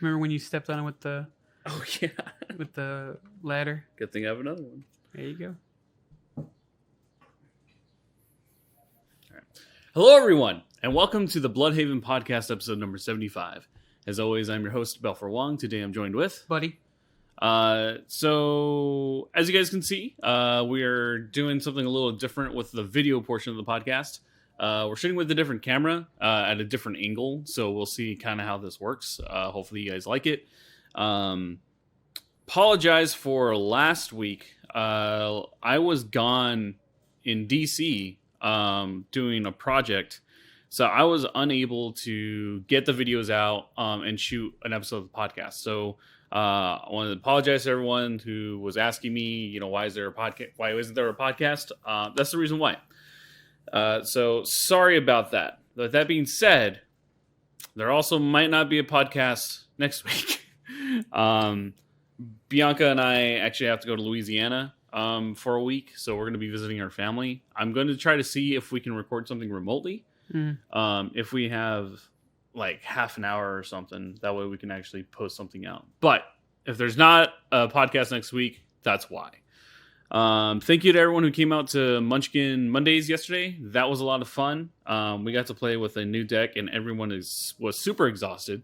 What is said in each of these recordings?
Remember when you stepped on it with the with the ladder? Good thing I have another one. There you go. All right. Hello, everyone, and welcome to the Bluhdhaven podcast, episode number 75. As always, I'm your host, Balfour Wong. Today, I'm joined with Buddy. So, as you guys can see, we are doing something a little different with the video portion of the podcast. We're shooting with a different camera at a different angle, so we'll see kind of how this works. Hopefully, you guys like it. Apologize for last week. I was gone in DC doing a project, so I was unable to get the videos out and shoot an episode of the podcast. So I want to apologize to everyone who was asking me, why is there a podcast? Why isn't there a podcast? That's the reason why. So sorry about that. But that being said, there also might not be a podcast next week. Bianca and I actually have to go to Louisiana for a week, so we're going to be visiting our family. I'm going to try to see if we can record something remotely. If we have like half an hour or something, that way we can actually post something out. But if there's not a podcast next week, that's why. Thank you to everyone who came out to Munchkin Mondays yesterday. That was a lot of fun. We got to play with a new deck, and everyone was super exhausted.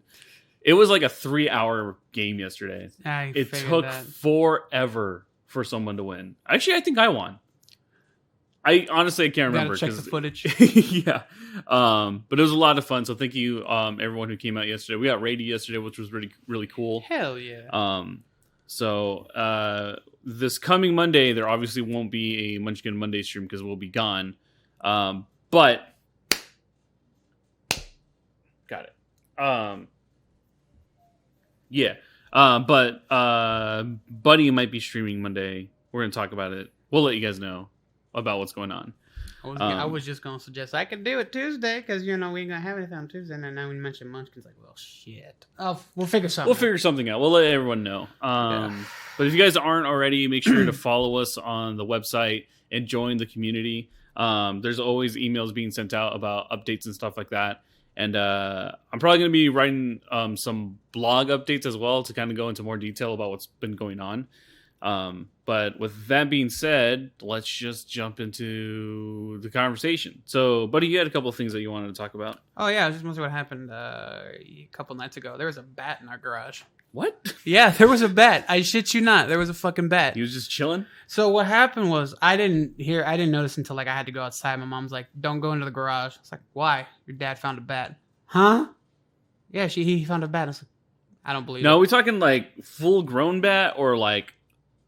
It was like a 3-hour game yesterday. It took forever for someone to win. Actually, I think I won. I honestly can't remember. Check the footage. Yeah. But it was a lot of fun. So thank you, everyone who came out yesterday. We got raided yesterday, which was really, really cool. Hell yeah. So this coming Monday, there obviously won't be a Munchkin Monday stream because we'll be gone. But got it. Yeah. But Buddy might be streaming Monday. We're gonna talk about it. We'll let you guys know about what's going on. I was just gonna suggest I could do it Tuesday because we ain't gonna have anything on Tuesday. And then now we mentioned Munchkin's like, well, shit. Oh, we'll figure something. We'll figure something out. We'll let everyone know. But if you guys aren't already, make sure to follow us on the website and join the community. There's always emails being sent out about updates and stuff like that. And I'm probably going to be writing some blog updates as well to kind of go into more detail about what's been going on. But with that being said, let's just jump into the conversation. So, Buddy, you had a couple of things that you wanted to talk about. Oh, yeah. I was just wondering what happened a couple nights ago. There was a bat in our garage. What? Yeah, there was a bat. I shit you not. There was a fucking bat. He was just chilling? So what happened was I didn't notice until like I had to go outside. My mom's like, don't go into the garage. I was like, why? Your dad found a bat. Huh? Yeah, he found a bat. I was like, I don't believe it. No, are we talking like full grown bat or like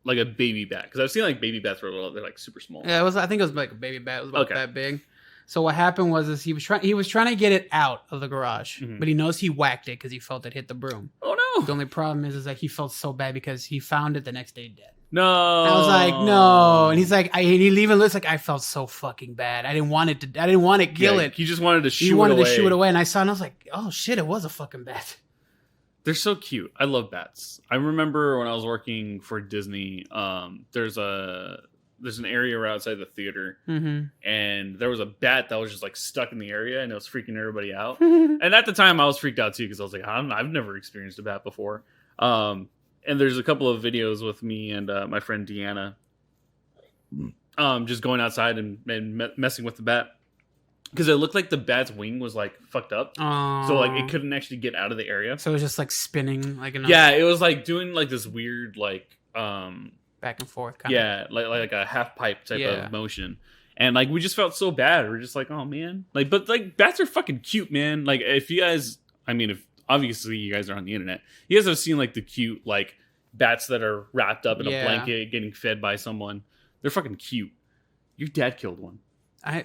a baby bat? Because I've seen like baby bats where they're like super small. Yeah, I think it was like a baby bat. It was about that big. So what happened was he was trying to get it out of the garage, but he knows he whacked it because he felt it hit the broom. Oh no! The only problem is that he felt so bad because he found it the next day dead. No, I was like, no, and he's like, he even looks like I felt so fucking bad. I didn't want to kill it. He just wanted to shoot. He wanted to shoot it away, and I saw, and I was like, oh shit, it was a fucking bat. They're so cute. I love bats. I remember when I was working for Disney. There's an area right outside the theater, and there was a bat that was just like stuck in the area, and it was freaking everybody out. And at the time, I was freaked out too because I was like, I've never experienced a bat before. And there's a couple of videos with me and my friend Deanna, just going outside and messing with the bat because it looked like the bat's wing was like fucked up, so like it couldn't actually get out of the area. So it was just like spinning, like yeah, it was like doing like this weird like back and forth kind of. Like a half pipe type of motion. And like we just felt so bad. We're just like, oh man. Like, but like bats are fucking cute, man. Like if you guys, if obviously you guys are on the internet, you guys have seen like the cute like bats that are wrapped up in a blanket getting fed by someone. They're fucking cute. Your dad killed one.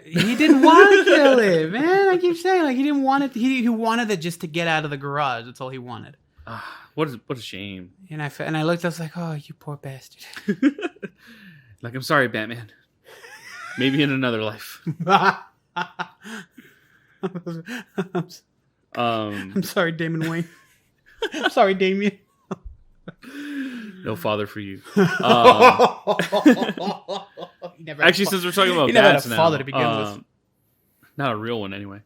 He didn't want to kill it, man. I keep saying like he didn't want it. He wanted it just to get out of the garage. That's all he wanted. What a shame. And I looked, I was like, oh, you poor bastard. Like, I'm sorry, Batman. Maybe in another life. I'm sorry, Damon Wayne. I'm sorry, Damien. No father for you. Actually, since we're talking about he never bats had a now, father to begin with. Not a real one, anyway.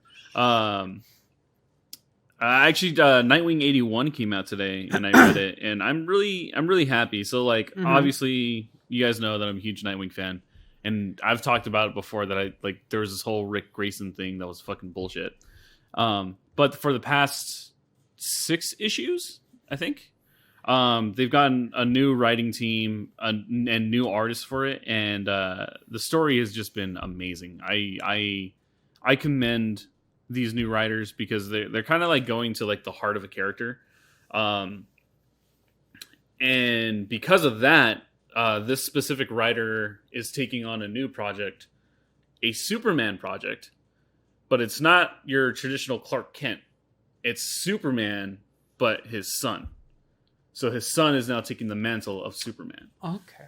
Actually, Nightwing 81 came out today, and I read it, and I'm really happy. So, like, obviously, you guys know that I'm a huge Nightwing fan, and I've talked about it before that there was this whole Rick Grayson thing that was fucking bullshit. But for the past 6 issues, I think, they've gotten a new writing team and new artists for it, and the story has just been amazing. I commend these new writers because they're kind of like going to like the heart of a character, and because of that, this specific writer is taking on a new project, a Superman project, but it's not your traditional Clark Kent. It's Superman, but his son. So his son is now taking the mantle of Superman. Okay.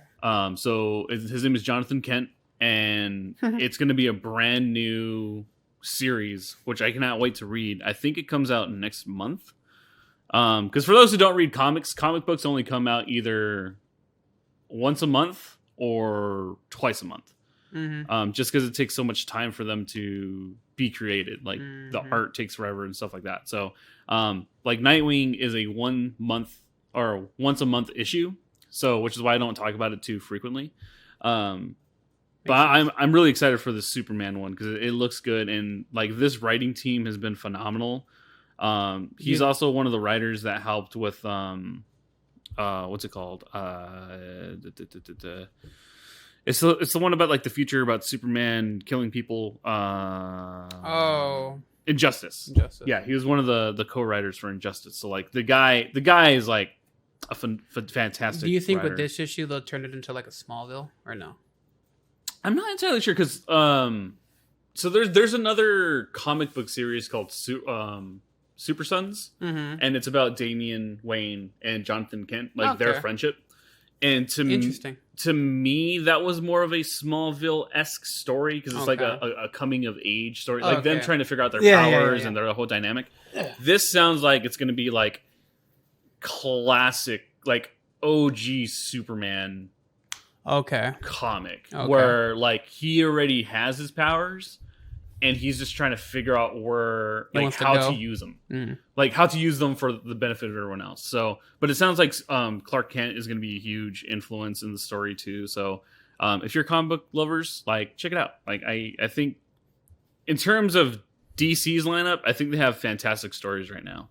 So his name is Jonathan Kent, and it's going to be a brand new series, which I cannot wait to read. I think it comes out next month. Because for those who don't read comics, comic books only come out either once a month or twice a month. Just because it takes so much time for them to be created. Like the art takes forever and stuff like that. So like Nightwing is a 1 month or once a month issue. So which is why I don't talk about it too frequently. But I'm really excited for the Superman one because it looks good, and like this writing team has been phenomenal. He's also one of the writers that helped with what's it called? It's the one about like the future about Superman killing people. Injustice. Yeah, he was one of the co-writers for Injustice. So like the guy is like a fantastic. Do you think writer. with this issue they'll turn it into like a Smallville or no? I'm not entirely sure because so there's another comic book series called Super Sons, and it's about Damian Wayne and Jonathan Kent, like their friendship. And to me, that was more of a Smallville-esque story because it's like a coming of age story, like them trying to figure out their powers and their whole dynamic. Yeah. This sounds like it's going to be like classic, like OG Superman. Comic where like he already has his powers and he's just trying to figure out where like how to use them, like how to use them for the benefit of everyone else. So, but it sounds like Clark Kent is going to be a huge influence in the story too. So, if you're comic book lovers, like check it out. Like I think in terms of DC's lineup, I think they have fantastic stories right now.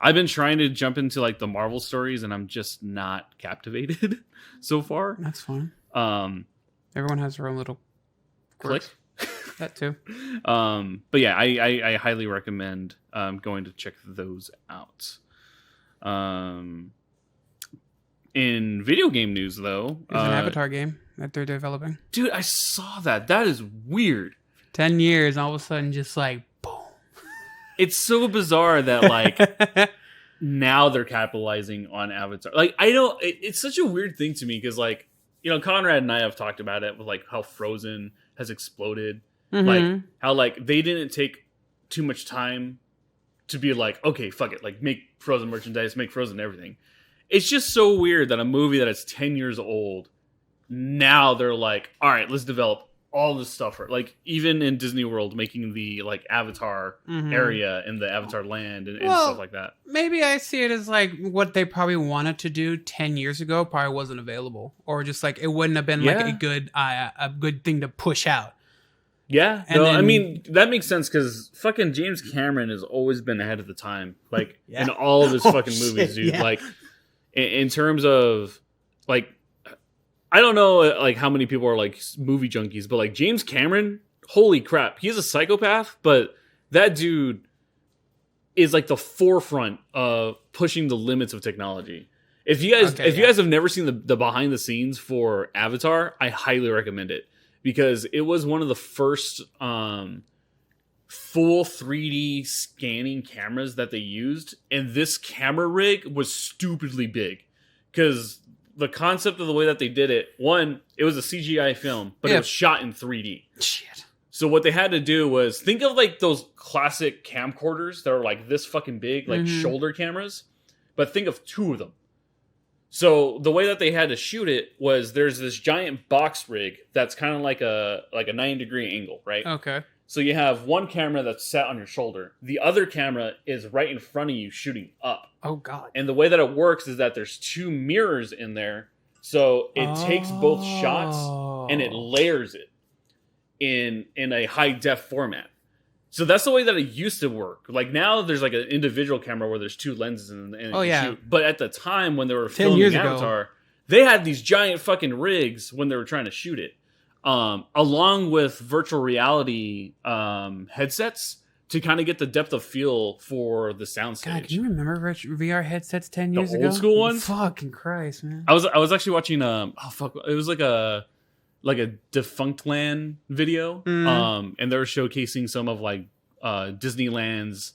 I've been trying to jump into like the Marvel stories and I'm just not captivated so far. That's fine. Everyone has their own little click. That too. But yeah, I highly recommend going to check those out. In video game news though, there's an Avatar game that they're developing. Dude, I saw that. That is weird. 10 years, all of a sudden just like boom. It's so bizarre that like now they're capitalizing on Avatar. Like I don't. It's such a weird thing to me because like you know Conrad and I have talked about it with like how Frozen has exploded, like how like they didn't take too much time to be like okay fuck it like make Frozen merchandise, make Frozen everything. It's just so weird that a movie that is 10 years old now they're like all right let's develop all this stuff for like even in Disney World making the like Avatar area in the Avatar land and stuff like that. Maybe I see it as like what they probably wanted to do 10 years ago probably wasn't available, or just like it wouldn't have been like a good thing to push out. Yeah, no, I mean that makes sense because fucking James Cameron has always been ahead of the time, like in all of his fucking movies, dude. Yeah. Like in terms of like. I don't know like how many people are like movie junkies, but like James Cameron, holy crap, he's a psychopath, but that dude is like the forefront of pushing the limits of technology. If you guys have never seen the behind the scenes for Avatar, I highly recommend it because it was one of the first full 3D scanning cameras that they used, and this camera rig was stupidly big because the concept of the way that they did it, one, it was a CGI film, but it was shot in 3D. Shit. So what they had to do was think of like those classic camcorders that are like this fucking big, like shoulder cameras, but think of 2 of them. So the way that they had to shoot it was there's this giant box rig that's kind of like a 90-degree angle, right? Okay. So you have one camera that's set on your shoulder. The other camera is right in front of you shooting up. Oh, God. And the way that it works is that there's 2 mirrors in there. So it takes both shots and it layers it in a high def format. So that's the way that it used to work. Like now there's like an individual camera where there's 2 lenses and shoot. But at the time when they were filming Avatar, they had these giant fucking rigs when they were trying to shoot it. Along with virtual reality headsets to kind of get the depth of feel for the soundstage. God, can you remember VR headsets 10 years ago? The old school ones? Fucking Christ, man. I was actually watching it was like a Defunct Land video. And they were showcasing some of like Disneyland's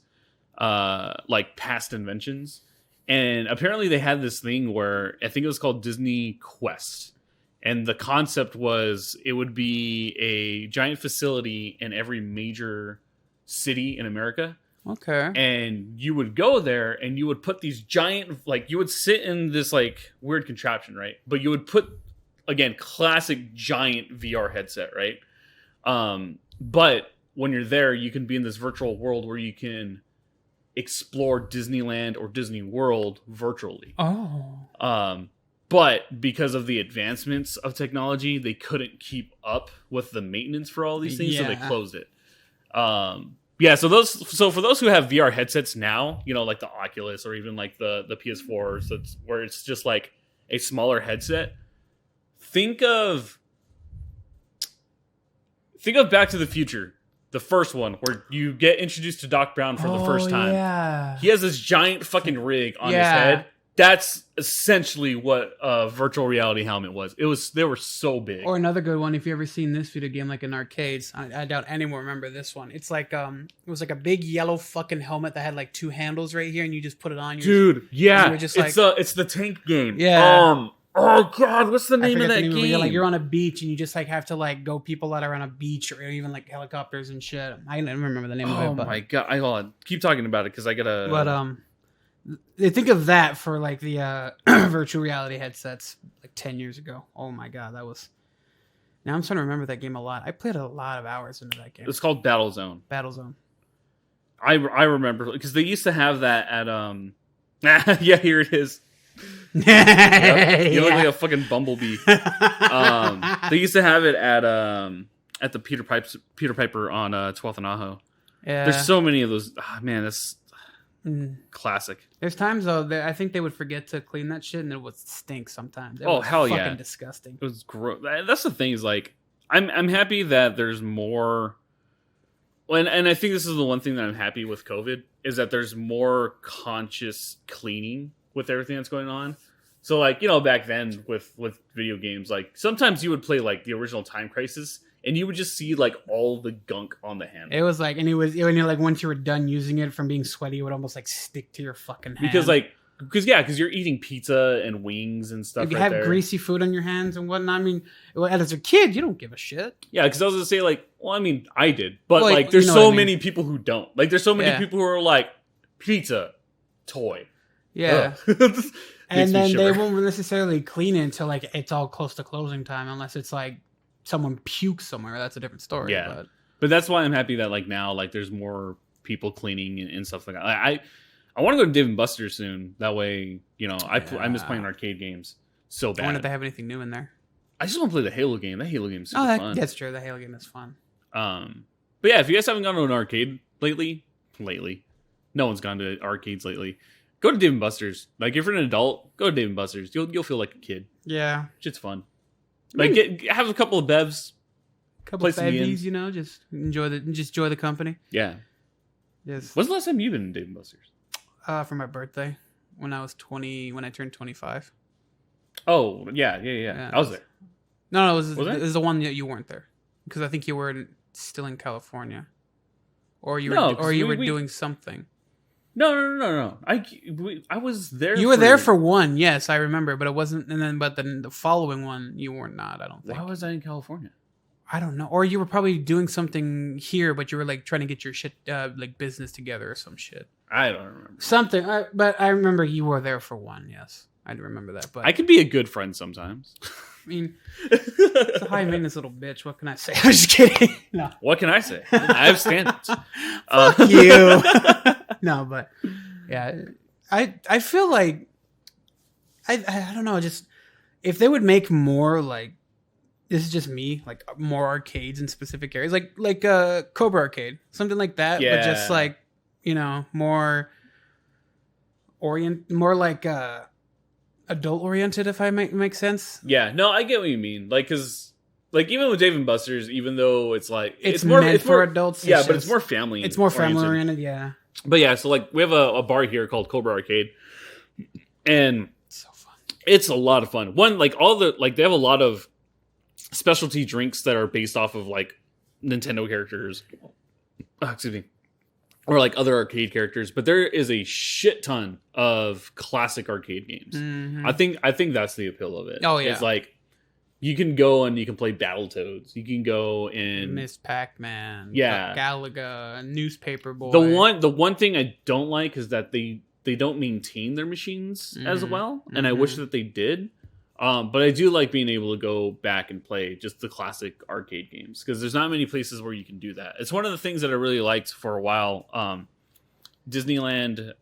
like past inventions. And apparently they had this thing where I think it was called Disney Quest. And the concept was it would be a giant facility in every major city in America. Okay. And you would go there and you would put these giant, like you would sit in this like weird contraption, right? But you would put, again, classic giant VR headset, right? But when you're there, you can be in this virtual world where you can explore Disneyland or Disney World virtually. Oh. But because of the advancements of technology, they couldn't keep up with the maintenance for all these things, so they closed it. So for those who have VR headsets now, you know, like the Oculus or even like the PS4, so where it's just like a smaller headset. Think of Back to the Future, the first one, where you get introduced to Doc Brown for the first time. Yeah. He has this giant fucking rig on his head. That's essentially what a virtual reality helmet was. They were so big. Or another good one, if you ever seen this video game like in arcades, I doubt anyone remember this one. It's like it was like a big yellow fucking helmet that had like 2 handles right here, and you just put it on. Dude, yeah, just it's the tank game. Yeah. Oh god, what's the name of that game? You're on a beach and you just like have to like go people that are on a beach or even like helicopters and shit. I don't remember the name of it. Oh my god, hold on, keep talking about it because I gotta. But they think of that for like the virtual reality headsets like 10 years ago. Oh my god, that was. Now I'm trying to remember that game a lot. I played a lot of hours into that game. It's called Battlezone. Battlezone. I remember because they used to have that at yeah, here it is. Yep. You look like a fucking bumblebee. They used to have it at the Peter Piper on 12th and Ajo. Yeah. There's so many of those. Oh, man, that's classic. There's times though that I think they would forget to clean that shit and it would stink sometimes. Hell yeah. Fucking disgusting. It was gross. That's the thing is like I'm happy that there's more. And I think this is the one thing that I'm happy with COVID is that there's more conscious cleaning with everything that's going on. So like, you know, back then with video games, like sometimes you would play like the original Time Crisis and you would just see like all the gunk on the handle. It was like, and when you're like, once you were done using it from being sweaty, it would almost like stick to your fucking hand. Because you're eating pizza and wings and stuff. If you have greasy food on your hands and whatnot, I mean, as a kid, you don't give a shit. Yeah, because I was gonna say like, well, I mean, I did, but like, there's so many people who don't. Like, there's so many people who are like, pizza, toy. Yeah. And then they won't necessarily clean it until like it's all close to closing time, unless it's like someone pukes somewhere. That's a different story. Yeah, but that's why I'm happy that like now like there's more people cleaning and stuff like that. I want to go to Dave & Buster's soon. That way, you know, I miss playing arcade games so bad. I wonder if they have anything new in there. I just want to play the Halo game. That Halo game is super fun. That's true. The Halo game is fun. But yeah, if you guys haven't gone to an arcade lately, no one's gone to arcades lately. Go to Dave & Buster's. Like, if you're an adult, go to Dave & Buster's. You'll feel like a kid. Yeah. Shit's fun. Like, have a couple of bevs. Couple of bevies, you know, just enjoy the company. Yeah. Yes. When's the last time you've been to Dave & Buster's? For my birthday, when I turned 25. Oh, yeah. I was there. No, it was the one that you weren't there. Because I think you were still in California. Or you were doing something. No. I was there. You were there for one, yes, I remember, but it wasn't. But then the following one, you were not. I don't think. Why was I in California? I don't know. Or you were probably doing something here, but you were like trying to get your shit, like business together or some shit. I don't remember something. But I remember you were there for one. Yes, I do remember that. But I could be a good friend sometimes. mean, it's a high maintenance little bitch. What can I say? I'm just kidding. No. What can I say? I have standards. Fuck you. No, but yeah, I feel like I don't know. Just if they would make more like, this is just me, like more arcades in specific areas, like Cobra Arcade, something like that. Yeah. But just like, you know, more like adult oriented, if I make sense. Yeah, no, I get what you mean. Like, cause like even with Dave & Buster's, even though it's like it's more for adults. Yeah, but it's more family. It's more family oriented. Yeah. But yeah, so like we have a bar here called Cobra Arcade, and It's so fun. it's a lot of fun. One, like all the like they have a lot of specialty drinks that are based off of like Nintendo characters. Excuse me. Or like other arcade characters, but there is a shit ton of classic arcade games. Mm-hmm. I think that's the appeal of it. Oh, yeah. It's like you can go and you can play Battletoads. You can go and Miss Pac-Man. Yeah. Galaga, Newspaper Boy. the one thing I don't like is that they don't maintain their machines as well, and I wish that they did. But I do like being able to go back and play just the classic arcade games because there's not many places where you can do that. It's one of the things that I really liked for a while. Disneyland,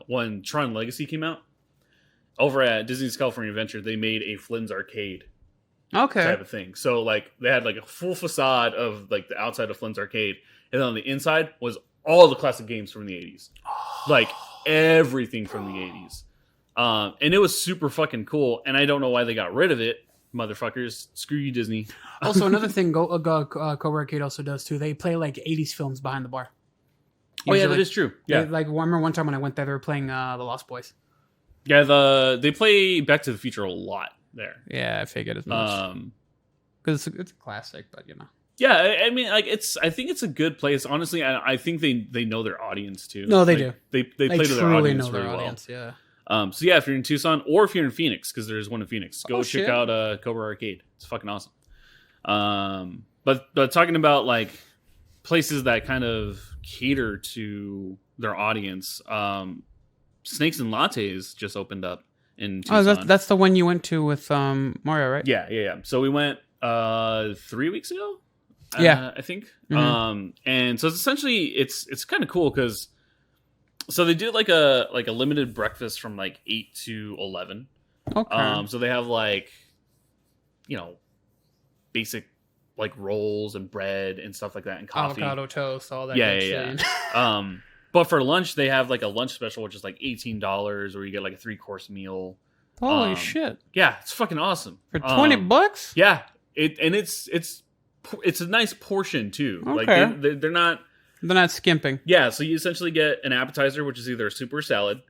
when Tron Legacy came out, over at Disney's California Adventure, they made a Flynn's Arcade type of thing. So like they had like a full facade of like the outside of Flynn's Arcade, and then on the inside was all the classic games from the 80s, like everything from the 80s. And it was super fucking cool, and I don't know why they got rid of it, motherfuckers. Screw you, Disney. Also, another thing Cobra Arcade also does too. They play like 80s films behind the bar. Oh yeah, that is true. Yeah, like I remember one time when I went there, they were playing The Lost Boys. Yeah, they play Back to the Future a lot there. Yeah, I figured as much. Because it's a classic, but you know. Yeah, I mean, like I think it's a good place. Honestly, I think they know their audience too. No, they like, do. They play to their audience know their really audience, well. Yeah. So yeah, if you're in Tucson or if you're in Phoenix, because there's one in Phoenix, go check shit. out Cobra Arcade. It's fucking awesome. But talking about like places that kind of cater to their audience, Snakes and Lattes just opened up in Tucson. Oh, that's the one you went to with Mario, right? Yeah. So we went 3 weeks ago. Yeah, I think. Mm-hmm. And so it's essentially it's kind of cool because so they do like a limited breakfast from like 8 to 11. Okay. So they have like, you know, basic like rolls and bread and stuff like that and coffee. Avocado toast, all that. Yeah. But for lunch they have like a lunch special which is like $18 where you get like a 3-course meal. Holy shit! Yeah, it's fucking awesome. For $20? Yeah, it's a nice portion too. Okay. Like they're not skimping. Yeah, so you essentially get an appetizer, which is either a soup or a salad.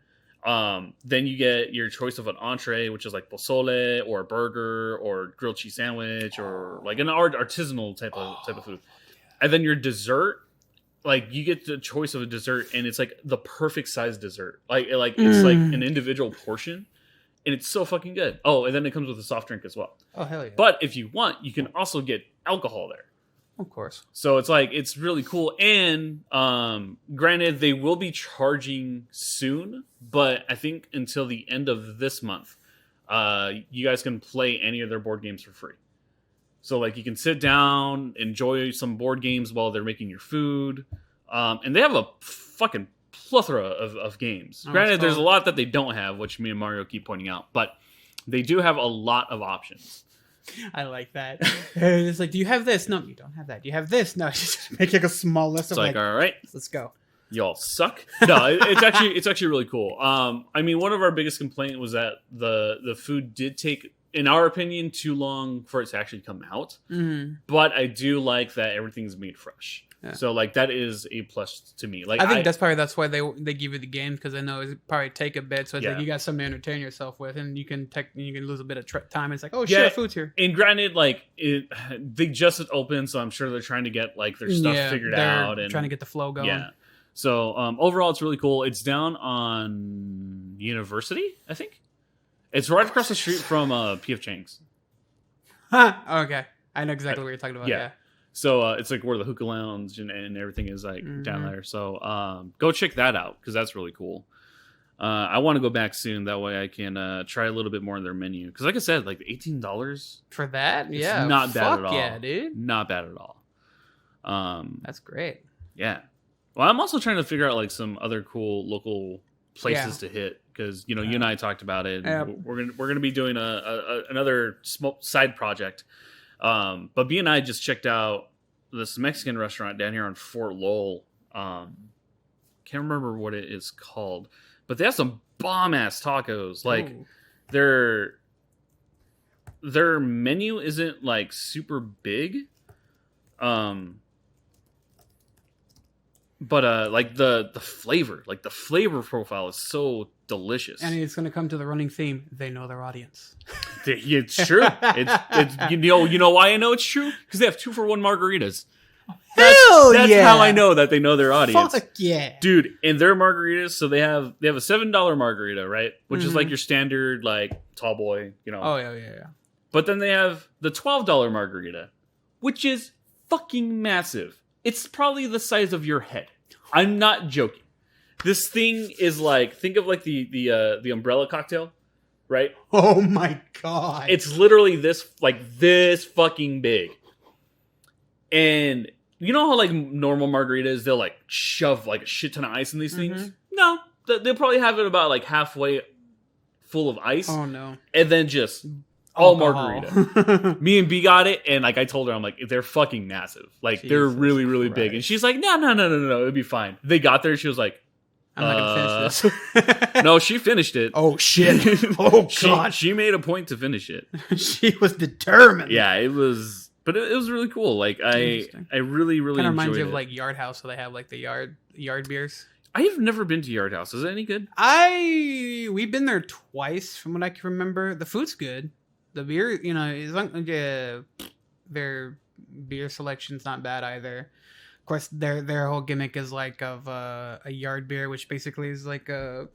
Then you get your choice of an entree, which is like pozole or a burger or grilled cheese sandwich or like an artisanal type of food. And then your dessert, like you get the choice of a dessert, and it's like the perfect size dessert. Like it's like an individual portion, and it's so fucking good. Oh, and then it comes with a soft drink as well. Oh hell yeah! But if you want, you can also get alcohol there. Of course. So it's like it's really cool. And granted, they will be charging soon, but I think until the end of this month, you guys can play any of their board games for free. So like you can sit down, enjoy some board games while they're making your food, and they have a fucking plethora of games. Granted, there's a lot that they don't have, which me and Mario keep pointing out, but they do have a lot of options. I like that. It's like, do you have this? No, you don't have that. Do you have this? No, just make like a small list It's of like, all right, let's go. Y'all suck. No, it's actually really cool. I mean, one of our biggest complaints was that the food did take, in our opinion, too long for it to actually come out. Mm-hmm. But I do like that everything's made fresh. Yeah. So like that is a plus to me. Like I think that's why they give you the games, because they know it probably take a bit. So it's like you got something to entertain yourself with, and you can lose a bit of time. It's like, oh shit, food's here. And granted, like they just opened, so I'm sure they're trying to get like their stuff figured out and trying to get the flow going. Yeah. So overall, it's really cool. It's down on University, I think. It's right across the street from P.F. Chang's. Okay, I know exactly what you're talking about. Yeah. So it's like where the hookah lounge and everything is like down there. So go check that out because that's really cool. I want to go back soon. That way I can try a little bit more in their menu. Because like I said, like $18 for that. Yeah, not bad at all. Yeah, dude, not bad at all. That's great. Yeah. Well, I'm also trying to figure out like some other cool local places to hit because you and I talked about it. And we're gonna be doing another side project. But B and I just checked out this Mexican restaurant down here on Fort Lowell. Can't remember what it is called, but they have some bomb ass tacos. Like their menu isn't like super big. But like the flavor, like the flavor profile is so delicious. And it's going to come to the running theme. They know their audience. It's true. It's you know why I know it's true? Because they have 2-for-1 margaritas. That's how I know that they know their audience. Fuck yeah, dude! And their margaritas, so they have a $7 margarita, right? Which is like your standard like tall boy, Oh yeah. But then they have the $12 margarita, which is fucking massive. It's probably the size of your head. I'm not joking. This thing is like, think of like the umbrella cocktail, right? Oh my god! It's literally this fucking big. And you know how like normal margaritas, they'll like shove like a shit ton of ice in these things? No, they'll probably have it about like halfway full of ice. Oh no! And then just all margarita. Me and B got it, and like I told her, I'm like, they're fucking massive. Like they're really, really big. And she's like, no, it'll be fine. They got there, she was like, I'm not gonna finish this. No, she finished it. Oh shit! Oh god! She made a point to finish it. She was determined. Yeah, it was, but it was really cool. Like I really, really kind of enjoyed reminds you it. of like Yard House, so they have like the yard beers. I have never been to Yard House. Is it any good? We've been there twice, from what I can remember. The food's good. The beer, their beer selection's not bad either. Of course, their whole gimmick is like of a yard beer, which basically is like a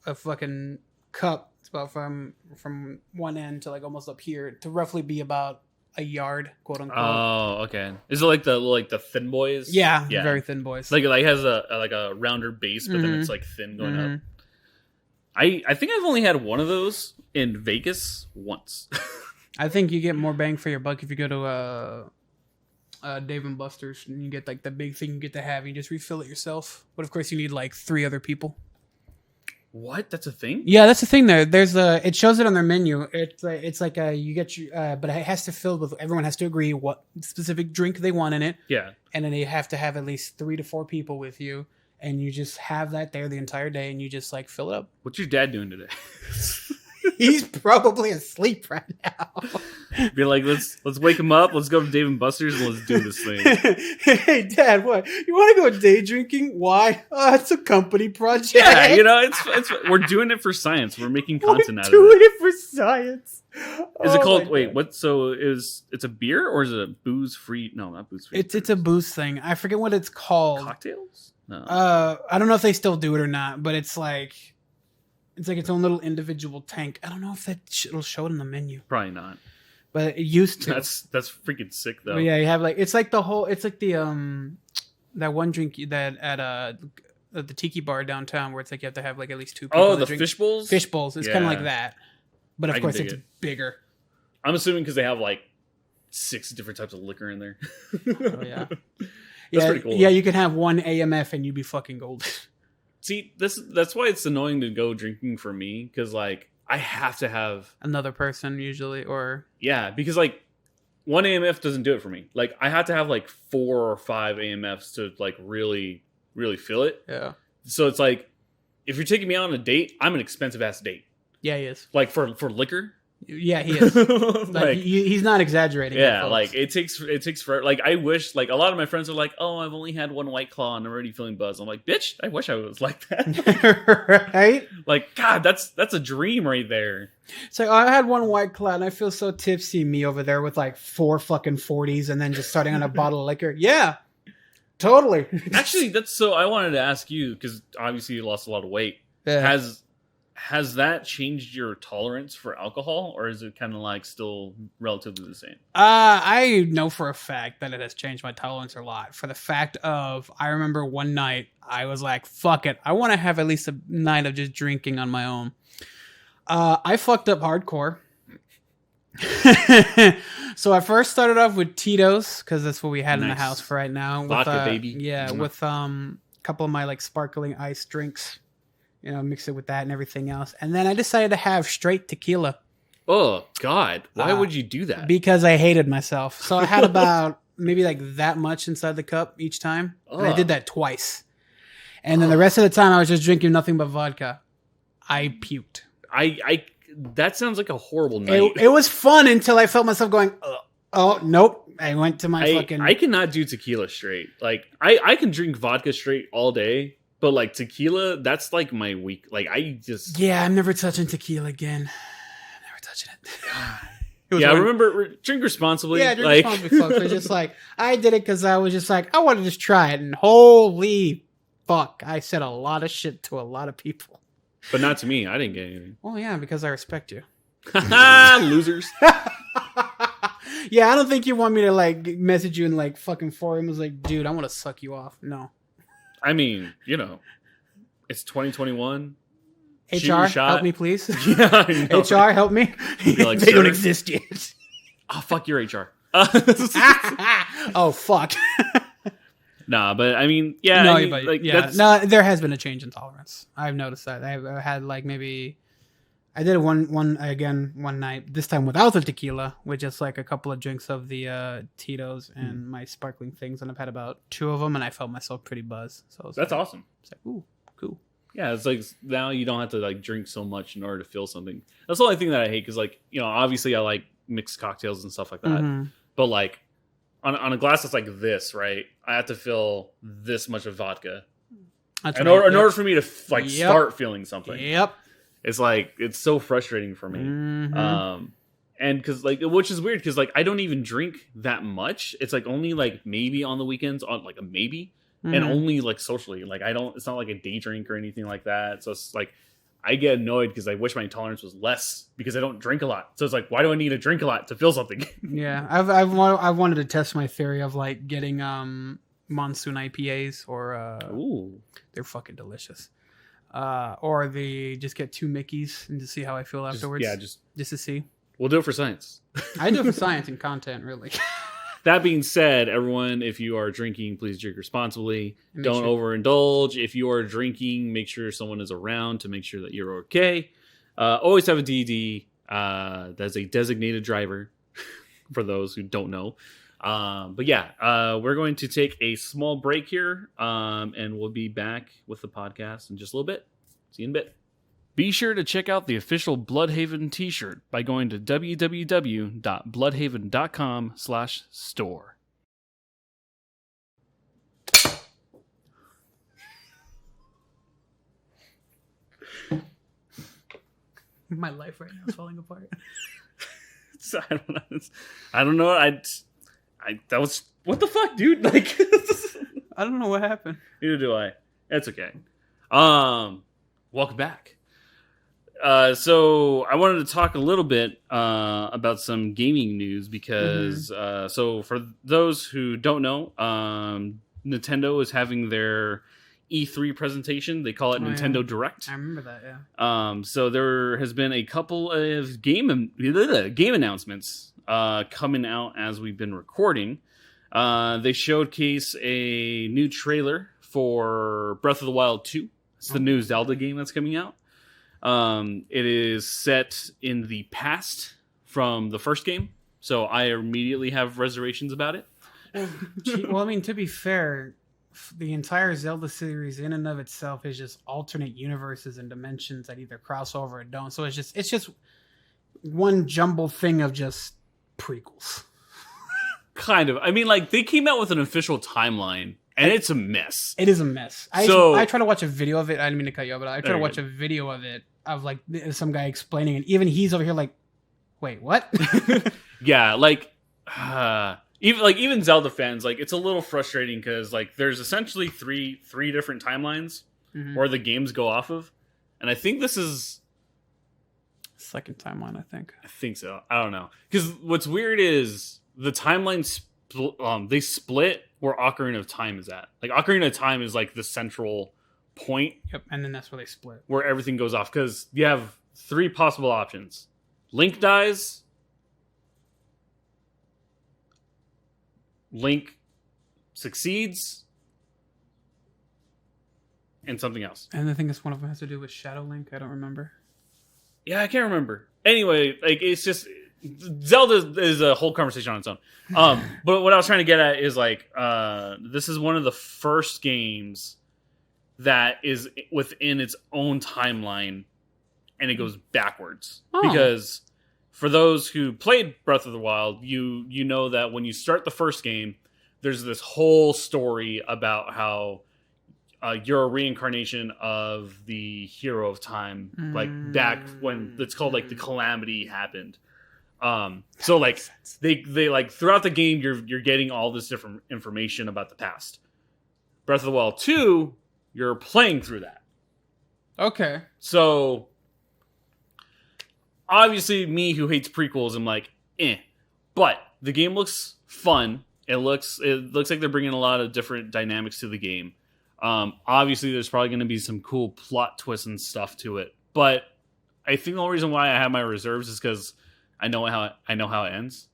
fucking cup. It's about from one end to like almost up here to roughly be about a yard, quote unquote. Oh, okay. Is it like the thin boys? Yeah, very thin boys. Like has a rounder base, but then it's like thin going up. I think I've only had one of those in Vegas once. I think you get more bang for your buck if you go to Dave and Buster's and you get like the big thing you get to have. You just refill it yourself. But of course, you need like 3 other people. What? That's a thing? Yeah, that's the thing. There's it shows it on their menu. It's like you get but it has to fill with. Everyone has to agree what specific drink they want in it. Yeah, and then they have to have at least 3 to 4 people with you. And you just have that there the entire day, and you just like fill it up. What's your dad doing today? He's probably asleep right now. Be like, let's wake him up. Let's go to Dave and Buster's and let's do this thing. Hey, Dad, what? You want to go day drinking? Why? Oh, it's a company project. Yeah, it's we're doing it for science. We're making content out of it. We're doing it for science. Is it called? Wait, what? So it's a beer or is it a booze free? No, not booze free. It's a booze thing. I forget what it's called. Cocktails? No. I don't know if they still do it or not, but it's like its own little individual tank. I don't know if it'll show it in the menu. Probably not. But it used to. That's freaking sick though. But yeah, you have like it's like the that one drink that at the tiki bar downtown where it's like you have to have like at least 2 people. Oh, the fish bowls. Fish bowls. It's kind of like that, but of course it's bigger. I'm assuming because they have like 6 different types of liquor in there. Oh yeah. That's pretty cool. Yeah, you can have 1 AMF and you'd be fucking gold. See, that's why it's annoying to go drinking for me because like I have to have another person usually, or because like 1 AMF doesn't do it for me. Like I have to have like 4 or 5 AMFs to like really feel it. Yeah. So it's like if you're taking me out on a date, I'm an expensive ass date. Yeah, he is. Like for liquor. Yeah, he is. Like he's not exaggerating. Yeah, like it takes forever. Like I wish, like a lot of my friends are like, "Oh, I've only had 1 White Claw and I'm already feeling buzzed." I'm like, "Bitch, I wish I was like that." Right? Like, God, that's a dream right there. It's like, I had 1 White Claw and I feel so tipsy. Me over there with like 4 fucking 40s and then just starting on a bottle of liquor. Yeah, totally. Actually, that's so. I wanted to ask you because obviously you lost a lot of weight. Yeah. has that changed your tolerance for alcohol, or is it kind of like still relatively the same? I know for a fact that it has changed my tolerance a lot. For the fact of, I remember one night I was like, fuck it, I want to have at least a night of just drinking on my own. I fucked up hardcore. So I first started off with Tito's, because that's what we had in the house for right now. Vodka, baby. Yeah, with a couple of my like sparkling ice drinks. You know, mix it with that and everything else. And then I decided to have straight tequila. Oh, God. Why would you do that? Because I hated myself. So I had about maybe like that much inside the cup each time. And I did that twice. And then the rest of the time I was just drinking nothing but vodka. I puked. That sounds like a horrible night. It was fun until I felt myself going, oh, nope. I went to my fucking... I cannot do tequila straight. Like, I can drink vodka straight all day. But like tequila, that's like my week. Like I just I'm never touching tequila again. Never touching it. Yeah, remember drink responsibly. Yeah, drink responsibly, folks. It's just like I did it because I was just like I want to just try it, and holy fuck, I said a lot of shit to a lot of people. But not to me. I didn't get anything. Well, yeah, because I respect you. Losers. Yeah, I don't think you want me to like message you in like fucking forums like, dude, I want to suck you off. No. I mean, you know, it's 2021. HR, help me, please. Yeah, I know. HR, help me. Like, they don't exist yet. Oh, fuck your HR. Oh, fuck. Nah, but I mean, yeah. No, I mean, but, like, yeah. No, there has been a change in tolerance. I've noticed that. I've had like maybe... I did one night, this time without the tequila, with just like a couple of drinks of the Tito's and my sparkling things, and I've had about 2 of them, and I felt myself pretty buzzed. So that's like, awesome. It's like, ooh, cool. Yeah, it's like now you don't have to like drink so much in order to feel something. That's the only thing that I hate because like, you know, obviously I like mixed cocktails and stuff like that, Mm-hmm. but like on a glass that's like this, right? I have to fill this much of vodka in order for me to start feeling something. Yep. It's like, it's so frustrating for me. Mm-hmm. And because like, which is weird because like I don't even drink that much. It's like only like maybe on the weekends, on like a maybe, and only like socially. Like it's not like a day drink or anything like that. So it's like I get annoyed because I wish my tolerance was less because I don't drink a lot. So it's like, why do I need to drink a lot to feel something? Yeah, I've wanted to test my theory of like getting monsoon IPAs or ooh, they're fucking delicious. Or they just get 2 Mickeys and to see how I feel afterwards. Just to see. We'll do it for science. I do it for science and content, really. That being said, everyone, if you are drinking, please drink responsibly. Don't overindulge. If you are drinking, make sure someone is around to make sure that you're okay. Always have a DD. That's a designated driver for those who don't know. But yeah, we're going to take a small break here, and we'll be back with the podcast in just a little bit. See you in a bit. Be sure to check out the official Bluhdhaven t-shirt by going to www.bluhdhaven.com/store. My life right now is falling apart. I don't know. That was, what the fuck, dude? Like, I don't know what happened. Neither do I. It's okay. Welcome back. So I wanted to talk a little bit about some gaming news because so for those who don't know, Nintendo is having their E3 presentation. They call it Nintendo Direct. I remember that, yeah. So there has been a couple of game announcements coming out as we've been recording. They showcase a new trailer for Breath of the Wild 2. It's the new Zelda game that's coming out. It is set in the past from the first game, so I immediately have reservations about it. Well, I mean, to be fair, the entire Zelda series in and of itself is just alternate universes and dimensions that either cross over or don't. So it's just one jumbled thing of just prequels. Kind of. I mean, like, they came out with an official timeline, and it's a mess. It is a mess. I try to watch a video of it. I didn't mean to cut you off, but I try to watch a video of it of like some guy explaining it. Even he's over here like, wait, what? Yeah, like even Zelda fans, like, it's a little frustrating because like there's essentially three different timelines where the games go off of, and I think this is second timeline, I think. I think so. I don't know. Because what's weird is the timeline they split where Ocarina of Time is at. Like Ocarina of Time is like the central point. Yep, and then that's where they split. Where everything goes off. Because you have 3 possible options. Link dies. Link succeeds. And something else. And I think this one of them has to do with Shadow Link. I don't remember. Yeah, I can't remember. Anyway, like it's just Zelda is a whole conversation on its own. But what I was trying to get at is like this is one of the first games that is within its own timeline, and it goes backwards. Because for those who played Breath of the Wild, you know that when you start the first game, there's this whole story about how you're a reincarnation of the hero of time, like back when it's called like the calamity happened. So like they like throughout the game, you're getting all this different information about the past. Breath of the Wild 2, you're playing through that. Okay. So obviously, me who hates prequels, I'm like, but the game looks fun. It looks like they're bringing a lot of different dynamics to the game. Obviously, there's probably going to be some cool plot twists and stuff to it, but I think the only reason why I have my reserves is because I know how it ends.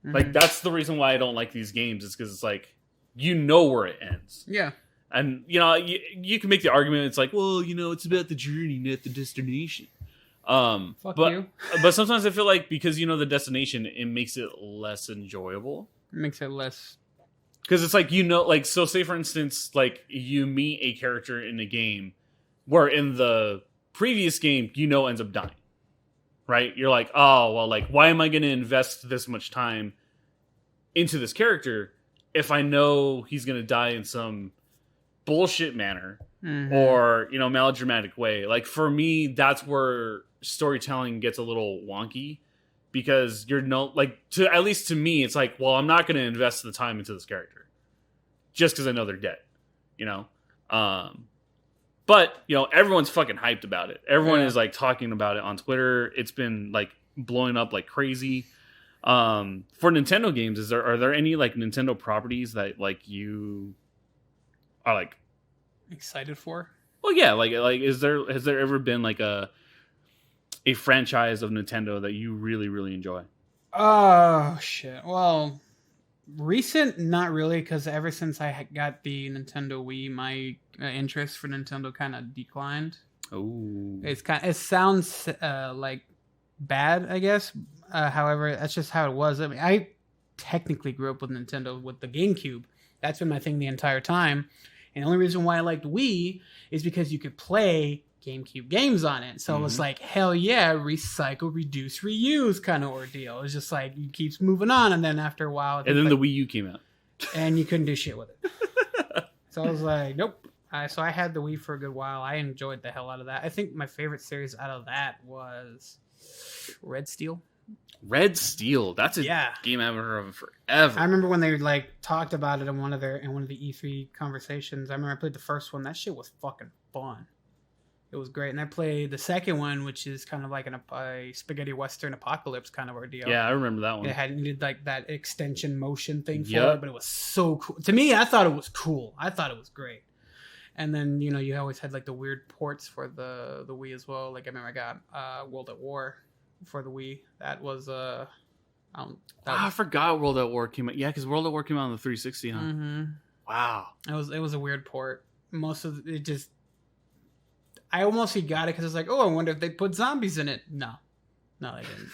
Mm-hmm. Like that's the reason why I don't like these games is because it's like you know where it ends. Yeah, and you know you can make the argument. It's like, well, you know, it's about the journey, not the destination. Fuck you. But sometimes I feel like because you know the destination, it makes it less enjoyable. It makes it less. Because it's like, you know, like, so say for instance, like you meet a character in a game where in the previous game, you know, ends up dying, right? You're like, oh, well, like, why am I going to invest this much time into this character if I know he's going to die in some bullshit manner or, you know, melodramatic way? Like, for me, that's where storytelling gets a little wonky. Because you're at least to me, it's like, well, I'm not going to invest the time into this character just because I know they're dead, you know? But, you know, everyone's fucking hyped about it. Everyone is like talking about it on Twitter. It's been like blowing up like crazy. For Nintendo games, are there any like Nintendo properties that like you are like excited for? Well, yeah, like has there ever been like a franchise of Nintendo that you really, really enjoy? Oh, shit. Well, recent, not really, because ever since I got the Nintendo Wii, my interest for Nintendo kind of declined. Oh. It sounds like bad, I guess. However, that's just how it was. I mean, I technically grew up with Nintendo with the GameCube. That's been my thing the entire time. And the only reason why I liked Wii is because you could play GameCube games on it. So it was like, hell yeah, recycle, reduce, reuse kind of ordeal. It's just like, it keeps moving on. And then after a while... And then the Wii U came out. And you couldn't do shit with it. So I was like, nope. So I had the Wii for a good while. I enjoyed the hell out of that. I think my favorite series out of that was Red Steel. Red Steel. That's a game I haven't heard of forever. I remember when they like talked about it in one of the E3 conversations. I remember I played the first one. That shit was fucking fun. It was great. And I played the second one, which is kind of like a spaghetti western apocalypse kind of ordeal. Yeah, I remember that one. It needed like that extension motion thing for it, but it was so cool. To me, I thought it was cool. I thought it was great. And then, you know, you always had like the weird ports for the Wii as well. Like I remember I got World at War for the Wii. That was I forgot World at War came out. Yeah, because World at War came out on the 360, huh? Mm-hmm. Wow. It was a weird port. Most of it just... I almost got it because it's like, oh, I wonder if they put zombies in it. No, they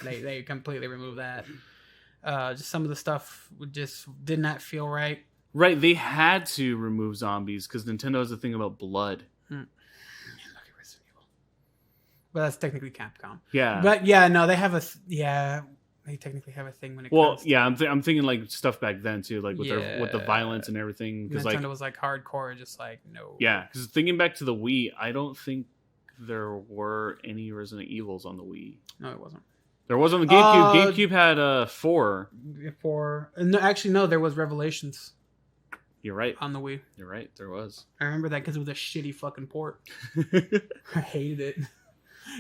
didn't. They completely removed that. Just some of the stuff just did not feel right. Right, they had to remove zombies because Nintendo has a thing about blood. Look at Resident Evil. But that's technically Capcom. Yeah. But yeah, no, they have they technically have a thing when it comes to... I'm thinking like stuff back then too, like with the violence and everything. Nintendo like, was like hardcore, just like, no. Yeah, because thinking back to the Wii, I don't think there were any Resident Evils on the Wii. No, it wasn't. There was on the GameCube. GameCube had 4. No, actually, no, there was Revelations. You're right. On the Wii. You're right, there was. I remember that because it was a shitty fucking port. I hated it.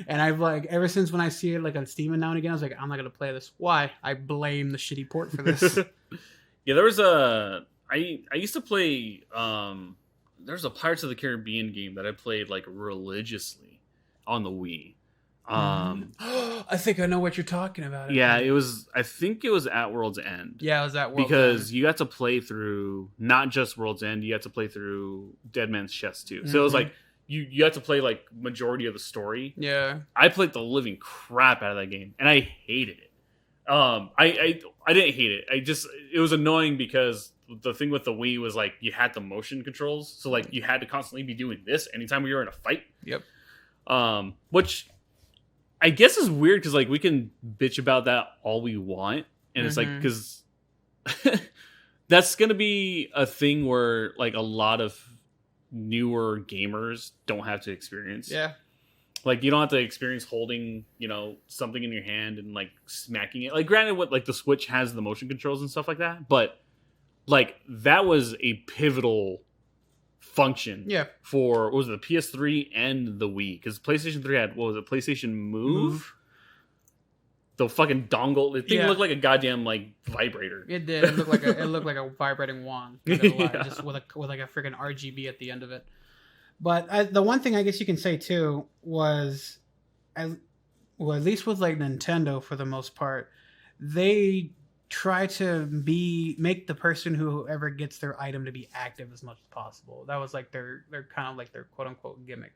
And I've like ever since when I see it like on Steam and now and again, I was like, I'm not gonna play this. Why? I blame the shitty port for this. Yeah, there was a I used to play there's a Pirates of the Caribbean game that I played like religiously on the Wii. I think I know what you're talking about. Yeah, it was. I think it was at World's End. Yeah, it was at World's because End. you got to play through not just World's End. You got to play through Dead Man's Chest too. So it was like you got to play like majority of the story. Yeah, I played the living crap out of that game, and I hated it. I didn't hate it. It was annoying because the thing with the Wii was like you had the motion controls, so like you had to constantly be doing this anytime we were in a fight. Yep. Which I guess is weird because like we can bitch about that all we want, and it's like because that's gonna be a thing where like a lot of newer gamers don't have to experience. Yeah. Like you don't have to experience holding, something in your hand and like smacking it. Like granted, what like the Switch has the motion controls and stuff like that, but like that was a pivotal function. Yeah. For what was it, the PS3 and the Wii? Because PlayStation 3 had what was it, PlayStation Move? The fucking dongle. The thing looked like a goddamn like vibrator. It did. It looked like a vibrating wand. Just with like a freaking RGB at the end of it. But the one thing I guess you can say too was, at least with like Nintendo for the most part, they try to make the person whoever gets their item to be active as much as possible. That was like their kind of like their quote unquote gimmick.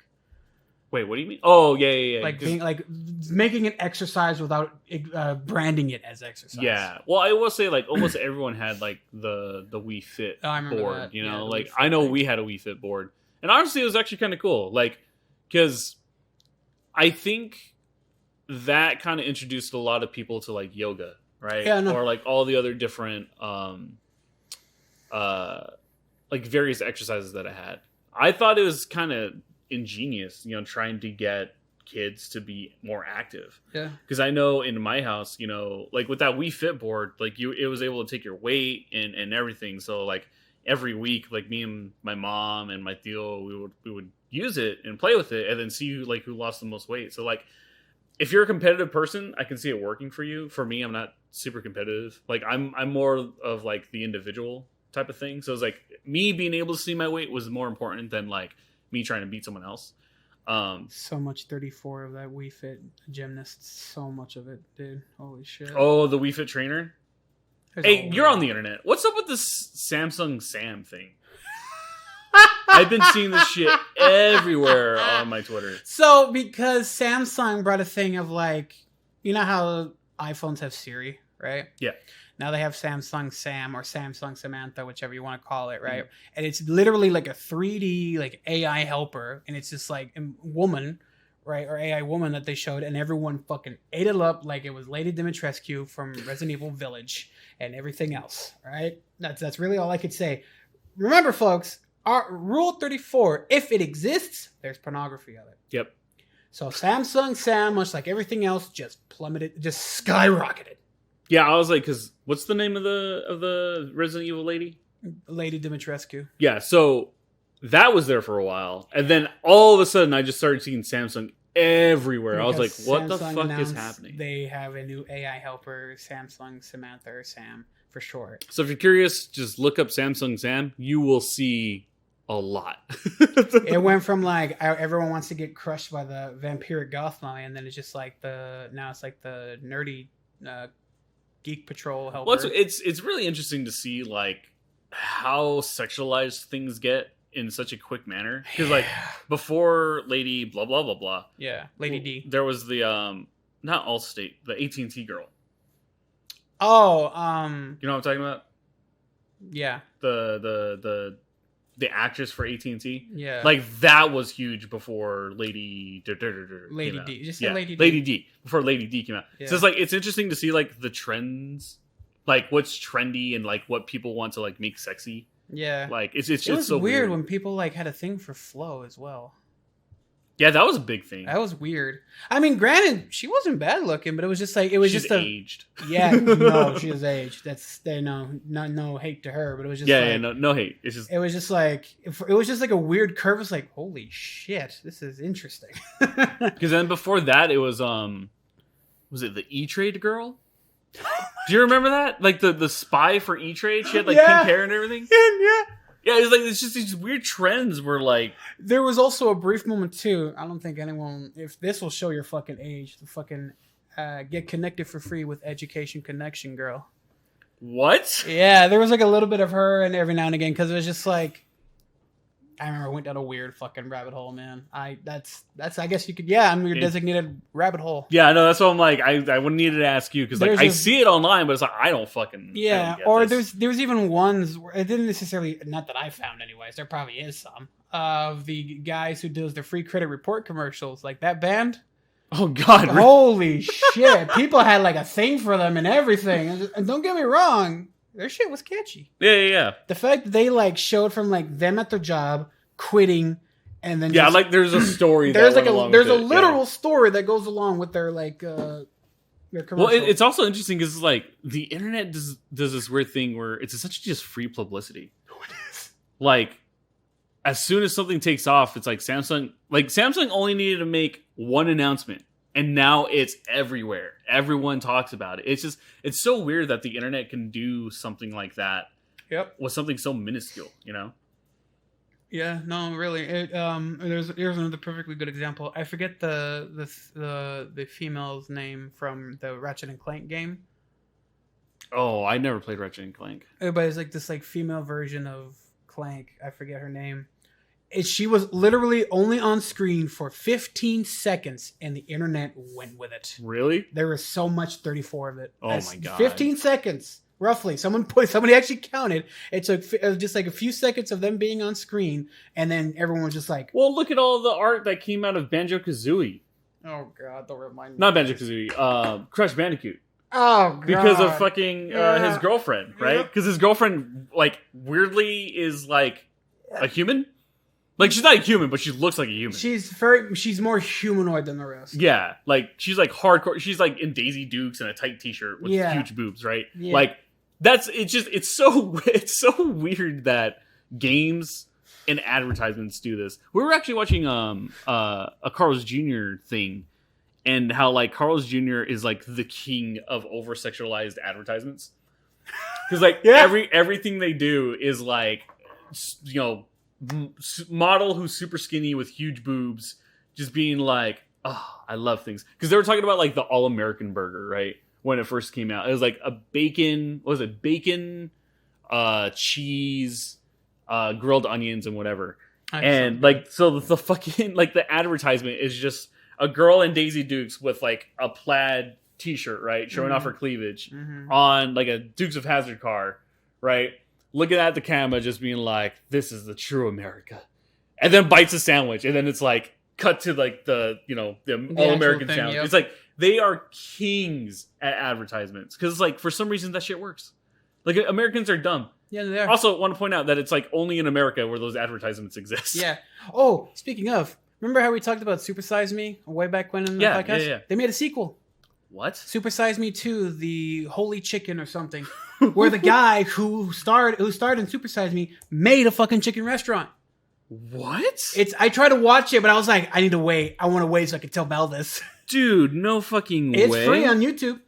Wait, what do you mean? Oh, yeah. Like being like making it exercise without branding it as exercise. Yeah. Well, I will say like almost everyone had like the Wii Fit board. That. Like I know we had a Wii Fit board, and honestly, it was actually kind of cool. Like because I think that kind of introduced a lot of people to like yoga, right? Yeah, no. Or like all the other different like various exercises that I had. I thought it was kind of ingenious, trying to get kids to be more active. Yeah. Because I know in my house, like with that Wii Fit board, like it was able to take your weight and everything. So like every week, like me and my mom and my tío, we would use it and play with it and then see like who lost the most weight. So like if you're a competitive person, I can see it working for you. For me, I'm not super competitive. Like I'm more of like the individual type of thing. So it's like me being able to see my weight was more important than like me trying to beat someone else. So much 34 of that Wii Fit gymnast. So much of it, dude. Holy shit. Oh, the Wii Fit trainer? Hey, you're on the internet. What's up with this Samsung Sam thing? I've been seeing this shit everywhere on my Twitter. So, because Samsung brought a thing of like, you know how iPhones have Siri, right? Yeah. Now they have Samsung Sam or Samsung Samantha, whichever you want to call it, right? Mm-hmm. And it's literally like a 3D like AI helper, and it's just like a woman, right, or AI woman that they showed, and everyone fucking ate it up like it was Lady Dimitrescu from Resident Evil Village and everything else, right? That's really all I could say. Remember, folks, our Rule 34: if it exists, there's pornography of it. Yep. So Samsung Sam, much like everything else, just plummeted, just skyrocketed. Yeah, I was like, because what's the name of the Resident Evil lady? Lady Dimitrescu. Yeah, so that was there for a while, and then all of a sudden, I just started seeing Samsung everywhere. Because I was like, "What the fuck is happening?" They have a new AI helper, Samsung Samantha or Sam for short. So if you're curious, just look up Samsung Sam. You will see a lot. It went from like everyone wants to get crushed by the vampiric goth line, and then it's just like now it's like the nerdy. Geek Patrol helper. Well, it's really interesting to see like how sexualized things get in such a quick manner. Because like before Lady blah blah blah blah. Yeah, Lady D. There was the not Allstate, the AT&T girl. Oh, you know what I'm talking about? Yeah. The actress for AT&T. Yeah. Like that was huge before Lady Lady D. Just say Lady D. Lady D. Before Lady D came out. Yeah. So it's like it's interesting to see like the trends, like what's trendy and like what people want to like make sexy. Yeah. Like it's it was so weird when people like had a thing for flow as well. Yeah, that was a big thing. That was weird. I mean, granted, she wasn't bad looking, but it was just like it was She's just aged. Yeah, no, she is aged. That's no hate to her, but it was just no hate. It's just it was just like a weird curve. It's like, holy shit, this is interesting. Because then before that, it was it the E-Trade girl? Do you remember that? Like the spy for E-Trade? She had like pink hair and everything. Yeah. Yeah, it's like it's just these weird trends where like there was also a brief moment too. I don't think anyone, if this will show your fucking age, the fucking get connected for free with Education Connection girl. What? Yeah, there was like a little bit of her and every now and again because it was just like I remember I went down a weird fucking rabbit hole, man. That's I guess you could I'm your designated rabbit hole. Yeah, no, that's what I'm like. I wouldn't need to ask you because like I see it online, but it's like I don't fucking or there's even ones where it didn't necessarily, not that I found anyways. There probably is some of the guys who does the free credit report commercials, like that band. Oh God! Holy shit! People had like a thing for them and everything. And don't get me wrong. Their shit was catchy. Yeah. The fact that they like showed from like them at their job, quitting, and then like there's a story. There's a literal story that goes along with their like their commercial. Well, it's also interesting because like the internet does this weird thing where it's essentially just free publicity. It is. Like as soon as something takes off, it's like Samsung. Like Samsung only needed to make one announcement. And now it's everywhere. Everyone talks about it. It's so weird that the internet can do something like that. Yep. With something so minuscule, you know? Yeah, no, really. Here's another perfectly good example. I forget the female's name from the Ratchet and Clank game. Oh, I never played Ratchet and Clank. But it's like this like female version of Clank. I forget her name. She was literally only on screen for 15 seconds, and the internet went with it. Really? There was so much 34 of it. Oh my God. 15 seconds, roughly. Somebody actually counted. It took just like a few seconds of them being on screen, and then everyone was just like... Well, look at all the art that came out of Banjo-Kazooie. Oh, God, don't remind me. Not Banjo-Kazooie. Crash Bandicoot. Oh, God. Because of fucking his girlfriend, right? Because his girlfriend, like, weirdly is, like, a human? Like, she's not a human, but she looks like a human. She's more humanoid than the rest. Yeah. Like, she's like hardcore. She's like in Daisy Dukes and a tight t-shirt with huge boobs, right? Yeah. Like, it's so weird that games and advertisements do this. We were actually watching a Carl's Jr. thing, and how like Carl's Jr. is like the king of over-sexualized advertisements. Because like everything they do is like, you know, model who's super skinny with huge boobs just being like, oh, I love things. Because they were talking about like the all-American burger, right? When it first came out, it was like a bacon, what was it? Bacon, cheese, grilled onions and whatever. And like, so the fucking, like the advertisement is just a girl in Daisy Dukes with like a plaid t-shirt, right? Showing off her cleavage on like a Dukes of Hazzard car, right? Looking at the camera, just being like, "This is the true America," and then bites a sandwich, and then it's like cut to like the all American sandwich. Yep. It's like they are kings at advertisements because like for some reason that shit works. Like Americans are dumb. Yeah, they are. Also, want to point out that it's like only in America where those advertisements exist. Yeah. Oh, speaking of, remember how we talked about Super Size Me way back when in the podcast? Yeah. They made a sequel. What? Super Size Me 2, the Holy Chicken or something, where the guy who starred in Super Size Me made a fucking chicken restaurant. What? I tried to watch it, but I was like, I need to wait. I want to wait so I can tell Belle this. Dude, no fucking way. It's free on YouTube.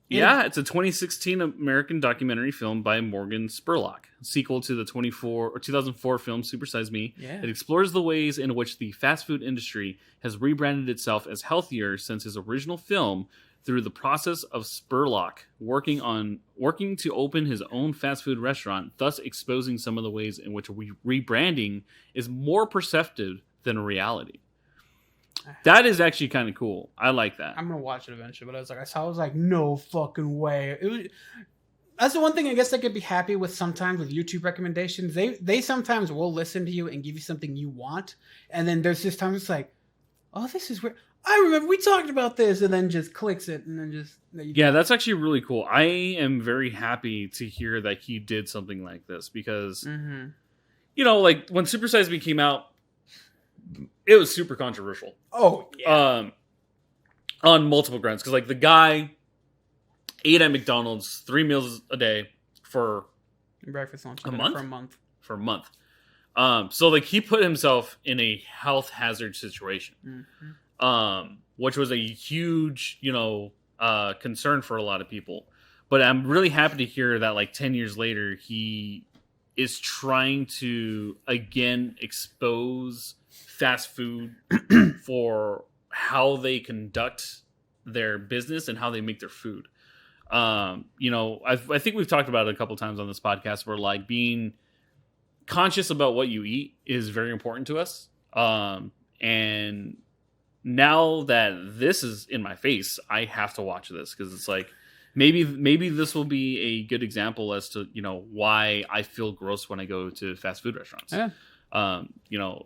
Yeah, it's a 2016 American documentary film by Morgan Spurlock, sequel to the 2004 film Super Size Me. Yeah. It explores the ways in which the fast food industry has rebranded itself as healthier since his original film through the process of Spurlock working to open his own fast food restaurant, thus exposing some of the ways in which rebranding is more perceptive than reality. That is actually kind of cool. I like that. I'm gonna watch it eventually, but I was like, no fucking way. That's the one thing I guess I could be happy with sometimes with YouTube recommendations. They sometimes will listen to you and give you something you want, and then there's this time it's like, oh, this is weird. I remember we talked about this, and then just clicks it, and then just that's actually really cool. I am very happy to hear that he did something like this because, you know, like when Super Size Me came out, it was super controversial. Oh, yeah. On multiple grounds. Because, like, the guy ate at McDonald's 3 meals a day for breakfast, lunch, a dinner month? For a month. So, like, he put himself in a health hazard situation. Mm-hmm. Which was a huge, concern for a lot of people. But I'm really happy to hear that, like, 10 years later, he is trying to, again, expose fast food for how they conduct their business and how they make their food. I think we've talked about it a couple times on this podcast where, like, being conscious about what you eat is very important to us. And now that this is in my face, I have to watch this because it's like, maybe this will be a good example as to, why I feel gross when I go to fast food restaurants. Yeah.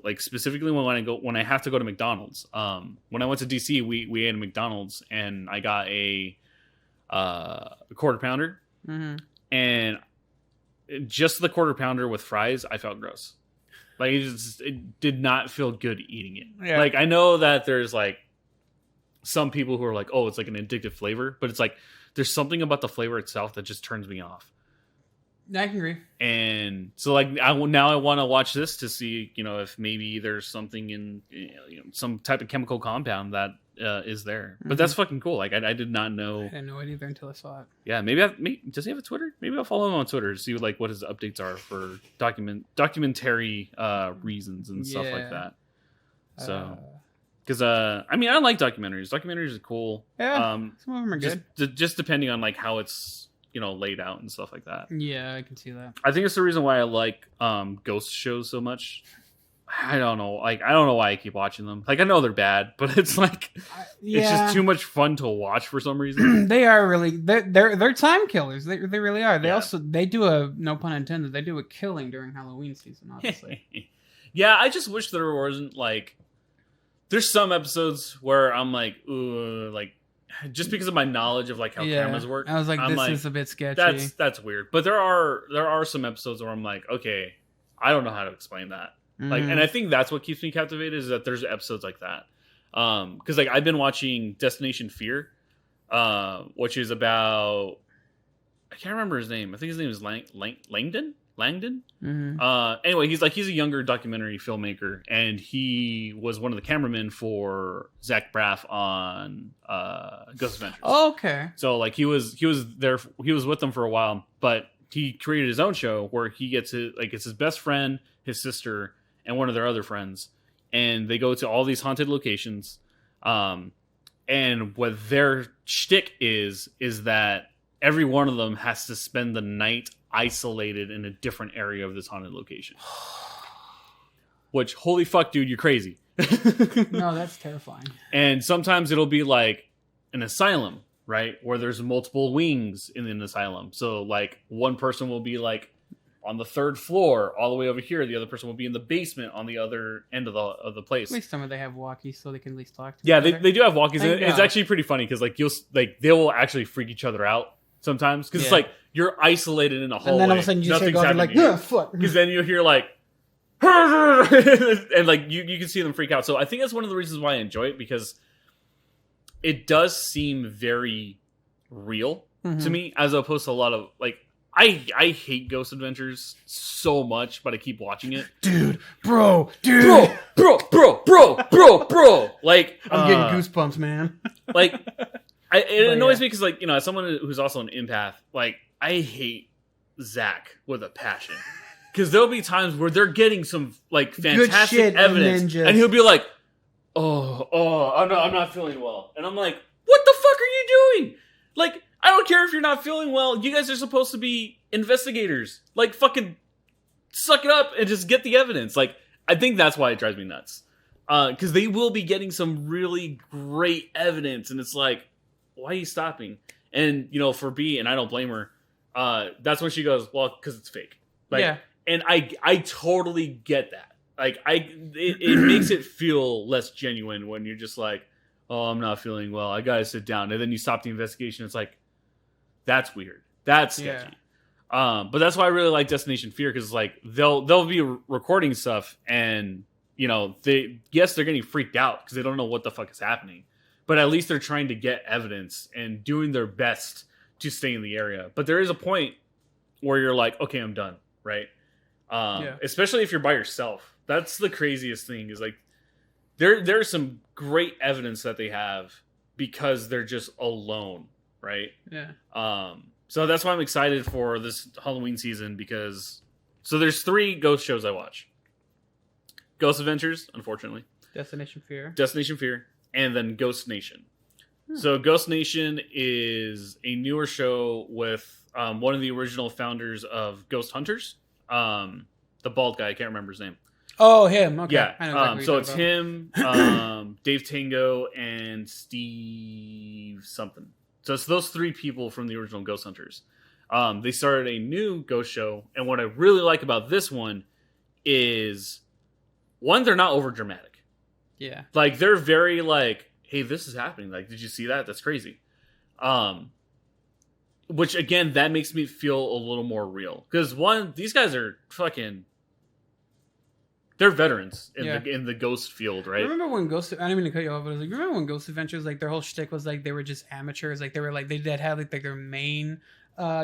Like specifically when I have to go to McDonald's. When I went to DC, we ate at McDonald's and I got a quarter pounder. Mm-hmm. And just the quarter pounder with fries, I felt gross. Like it did not feel good eating it. Yeah. Like I know that there's like some people who are like, oh, it's like an addictive flavor, but it's like there's something about the flavor itself that just turns me off. I can agree. And so like I want to watch this to see, if maybe there's something in some type of chemical compound that is there. But that's fucking cool. Like I did not know. I didn't know it either until I saw it. Yeah, does he have a Twitter? Maybe I'll follow him on Twitter to see like what his updates are for documentary reasons and stuff like that. So, because I like documentaries. Documentaries are cool. Yeah, some of them are good. Just depending on like how it's laid out and stuff like that. Yeah, I can see that. I think it's the reason why I like ghost shows so much. I don't know. Like I don't know why I keep watching them. Like I know they're bad, but it's like it's just too much fun to watch for some reason. They are really they're time killers. They really are. They do a, no pun intended, they do a killing during Halloween season, obviously. Yeah, I just wish there wasn't like there's some episodes where I'm like, ooh, like just because of my knowledge of like how cameras work. I was like, this is a bit sketchy. That's weird. But there are some episodes where I'm like, okay, I don't know how to explain that. Like, and I think that's what keeps me captivated is that there's episodes like that. Because like I've been watching Destination Fear, which is about I can't remember his name. I think his name is Langdon. Mm-hmm. Anyway, he's a younger documentary filmmaker, and he was one of the cameramen for Zach Braff on Ghost Adventures. Oh, okay. So like he was there. He was with them for a while, but he created his own show where he gets it's his best friend, his sister, and one of their other friends, and they go to all these haunted locations. And what their shtick is that every one of them has to spend the night isolated in a different area of this haunted location. Which, holy fuck, dude, you're crazy. No, that's terrifying. And sometimes it'll be like an asylum, right? Where there's multiple wings in an asylum. So, like, one person will be, like, on the third floor, all the way over here. The other person will be in the basement on the other end of the place. At least some of them have walkies so they can at least talk to each other. They do have walkies. And it's actually pretty funny because, like, they will actually freak each other out sometimes. Because it's like, you're isolated in a hallway. And then all of a sudden you just hear going like, yeah, fuck. Because then you hear like, and like you can see them freak out. So I think that's one of the reasons why I enjoy it, because it does seem very real to me, as opposed to a lot of like, I hate Ghost Adventures so much, but I keep watching it. Dude. Bro. Like, I'm getting goosebumps, man. Like, it annoys me because, like, as someone who's also an empath, like, I hate Zach with a passion. Because there'll be times where they're getting some, like, fantastic evidence, and he'll be like, oh, I'm not feeling well. And I'm like, what the fuck are you doing? Like, I don't care if you're not feeling well. You guys are supposed to be investigators. Like, fucking suck it up and just get the evidence. Like, I think that's why it drives me nuts. Because they will be getting some really great evidence, and it's like, why are you stopping? And, for B, and I don't blame her, that's when she goes, well, because it's fake. Like, yeah. And I totally get that. Like, it makes it feel less genuine when you're just like, oh, I'm not feeling well, I gotta sit down. And then you stop the investigation, it's like, that's weird. That's sketchy. Yeah. But that's why I really like Destination Fear, because like they'll be recording stuff, and they're getting freaked out because they don't know what the fuck is happening. But at least they're trying to get evidence and doing their best to stay in the area. But there is a point where you're like, okay, I'm done, right? Especially if you're by yourself. That's the craziest thing is like there's some great evidence that they have because they're just alone, right? Yeah. So that's why I'm excited for this Halloween season because there's 3 ghost shows I watch. Ghost Adventures, unfortunately. Destination Fear, and then Ghost Nation. So Ghost Nation is a newer show with one of the original founders of Ghost Hunters. The bald guy, I can't remember his name. Oh, him. Okay. Yeah. I know exactly so it's him, Dave Tango, and Steve something. So it's those 3 people from the original Ghost Hunters. They started a new ghost show, and what I really like about this one is, one, they're not over dramatic. Yeah. Like, they're very like, hey, this is happening. Like, did you see that? That's crazy. Which, again, that makes me feel a little more real. Because, one, these guys are fucking... They're veterans in the ghost field, right? Remember when I didn't mean to cut you off, but I was like, remember when Ghost Adventures, like, their whole shtick was, like, they were just amateurs? Like, they were, like, they had, like their main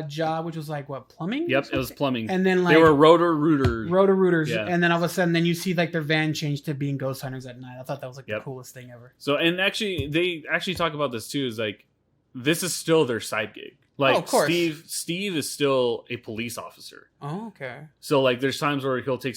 job, which was, like, what, plumbing? Yep, it was plumbing. And then, like... They were rotor-rooters. Yeah. And then all of a sudden, then you see, like, their van change to being ghost hunters at night. I thought that was, like, the coolest thing ever. So, and actually, they actually talk about this, too, is, like, this is still their side gig. Like, of course. Steve is still a police officer. Oh, okay. So, like, there's times where he'll take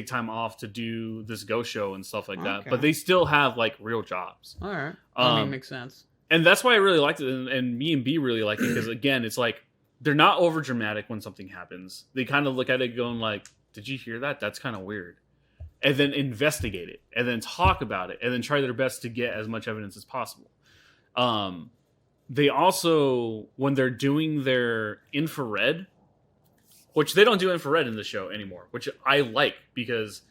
time off to do this ghost show and stuff like that. But they still have, like, real jobs. All right. I mean, makes sense. And that's why I really liked it. And me and B really like it. Because, again, it's like, they're not over dramatic when something happens. They kind of look at it going like, did you hear that? That's kind of weird. And then investigate it. And then talk about it. And then try their best to get as much evidence as possible. They also, when they're doing their infrared, which they don't do infrared in the show anymore, which I like because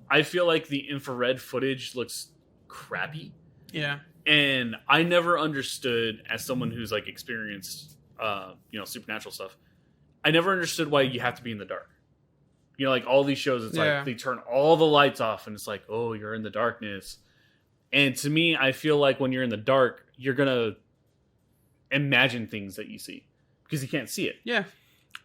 I feel like the infrared footage looks crappy. Yeah. And I never understood, as someone who's like experienced, supernatural stuff, I never understood why you have to be in the dark. You know, like all these shows, it's like they turn all the lights off and it's like, oh, you're in the darkness. And to me, I feel like when you're in the dark, you're going to imagine things that you see because you can't see it. Yeah.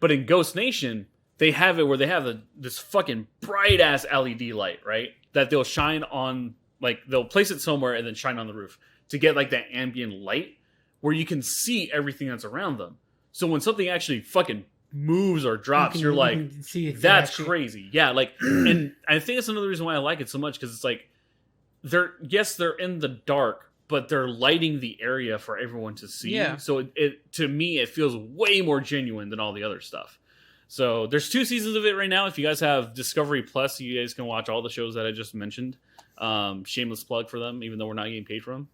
But in Ghost Nation, they have it where they have this fucking bright ass LED light, right? That they'll shine on, like they'll place it somewhere and then shine on the roof to get like that ambient light where you can see everything that's around them. So when something actually fucking moves or drops, you're like, that's crazy. Yeah. Like, and I think that's another reason why I like it so much because it's like, they're in the dark, but they're lighting the area for everyone to see. Yeah. So it to me, it feels way more genuine than all the other stuff. So there's 2 seasons of it right now. If you guys have Discovery Plus, you guys can watch all the shows that I just mentioned. Shameless plug for them, even though we're not getting paid for them.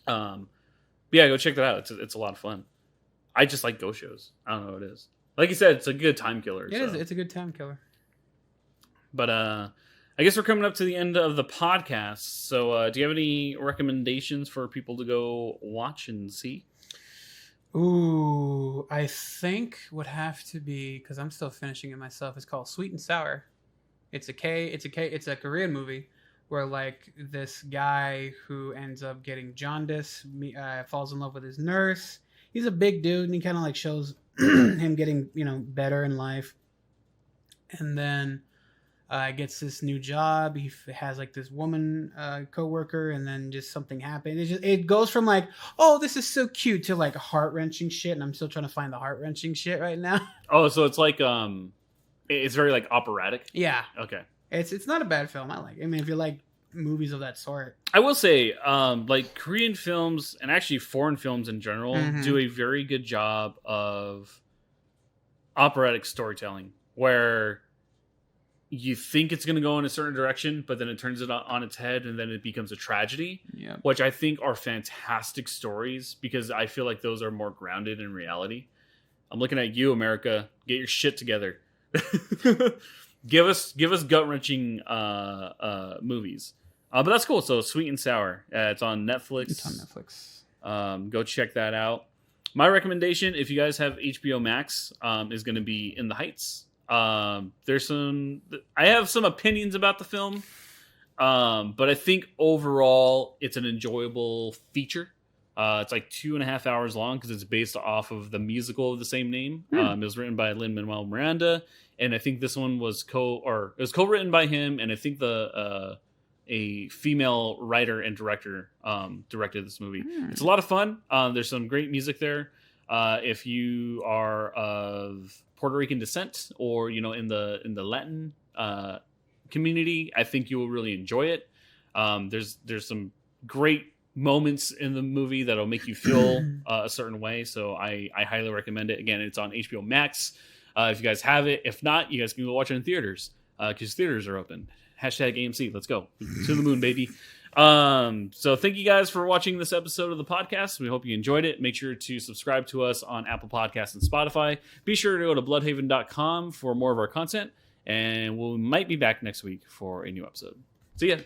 But yeah, go check that out. It's a lot of fun. I just like ghost shows. I don't know what it is. Like you said, it's a good time killer. It is. It's a good time killer. But I guess we're coming up to the end of the podcast. So do you have any recommendations for people to go watch and see? Ooh, I think would have to be, because I'm still finishing it myself. It's called Sweet and Sour. It's a Korean movie where like this guy who ends up getting jaundice falls in love with his nurse. He's a big dude and he kind of like shows him getting, better in life. And then gets this new job. He has like this woman coworker, and then just something happened. It goes from like, oh, this is so cute, to like heart-wrenching shit, and I'm still trying to find the heart-wrenching shit right now. Oh, so it's like it's very like operatic. Yeah. Okay. It's not a bad film. I like it. I mean, if you like movies of that sort. I will say, like Korean films and actually foreign films in general do a very good job of operatic storytelling, where you think it's going to go in a certain direction, but then it turns it on its head, and then it becomes a tragedy, which I think are fantastic stories, because I feel like those are more grounded in reality. I'm looking at you, America. Get your shit together. Give us gut-wrenching movies. But that's cool. So Sweet and Sour. It's on Netflix. It's on Netflix. Go check that out. My recommendation, if you guys have HBO Max, is going to be In the Heights. I have some opinions about the film. But I think overall it's an enjoyable feature. It's like 2.5 hours long because it's based off of the musical of the same name. It was written by Lin-Manuel Miranda, and I think this one was co-written by him, and I think a female writer and director directed this movie. It's a lot of fun. There's some great music there. If you are of Puerto Rican descent or in the Latin community, I think you will really enjoy it. There's some great moments in the movie that'll make you feel a certain way, so I highly recommend it. Again, it's on HBO Max. If you guys have it, if not, you guys can go watch it in theaters because theaters are open. #AMC, let's go to the moon, baby. So thank you guys for watching this episode of the podcast. We hope you enjoyed it. Make sure to subscribe to us on Apple Podcasts and Spotify. Be sure to go to Bluhdhaven.com for more of our content, and we might be back next week for a new episode. See ya.